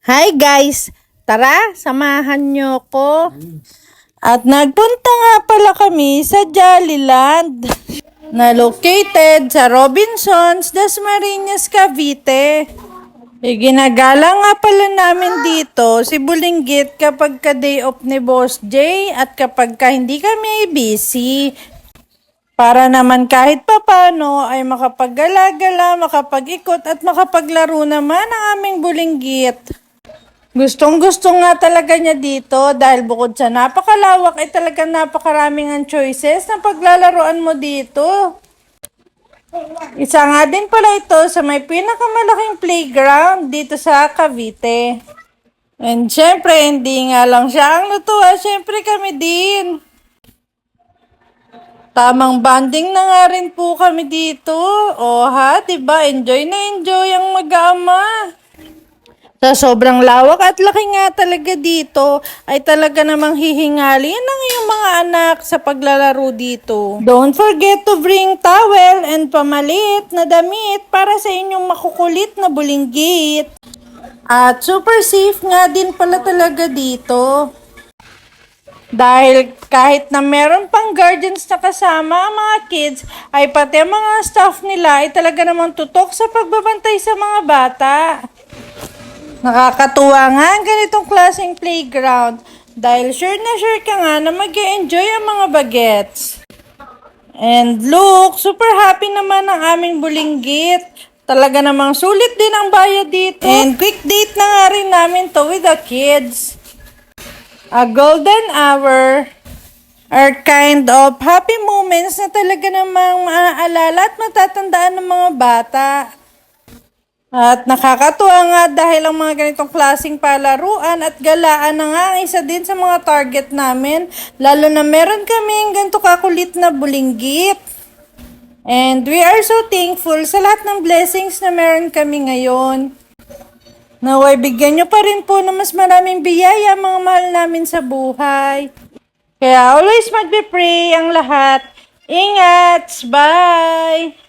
Hi guys! Tara, samahan nyo ko. At nagpunta nga pala kami sa Jollyland na located sa Robinsons, Dasmariñas, Cavite. Ginagala nga pala namin dito si Bulinggit kapag ka day off ni Boss J at kapag ka hindi kami busy. Para naman kahit papano ay makapag-gala-gala, makapag-ikot at makapaglaro naman ang aming Bulinggit. Gustong-gusto nga talaga niya dito dahil bukod sa napakalawak ay talagang napakaraming ang choices na paglalaroan mo dito. Isa nga din pala ito sa may pinakamalaking playground dito sa Cavite. And syempre, hindi nga lang siya ang natuwa, syempre kami din. Tamang bonding na nga rin po kami dito. O ha, diba? Enjoy na enjoy ang mag-ama. Sa sobrang lawak at laki nga talaga dito, ay talaga namang hihingalin ng iyong mga anak sa paglalaro dito. Don't forget to bring towel and pamalit na damit para sa inyong makukulit na bulinggit. At super safe nga din pala talaga dito. Dahil kahit na meron pang guardians na kasama ang mga kids, ay pati ang mga staff nila ay talaga namang tutok sa pagbabantay sa mga bata. Nakakatuwa nga ang ganitong klaseng playground dahil sure na sure ka nga na mag-e-enjoy ang mga bagets. And look, super happy naman ang aming bulinggit. Talaga namang sulit din ang bayad dito. And quick date na nga rin namin to with the kids. A golden hour are kind of happy moments na talaga namang maaalala at matatandaan ng mga bata. At nakakatuwa nga dahil ang mga ganitong klaseng palaruan at galaan na nga ang isa din sa mga target namin. Lalo na meron kaming ganito kakulit na bulinggit. And we are so thankful sa lahat ng blessings na meron kami ngayon. Naway bigyan nyo pa rin po na mas maraming biyaya mga mahal namin sa buhay. Kaya always magbe-pray ang lahat. Ingat! Bye!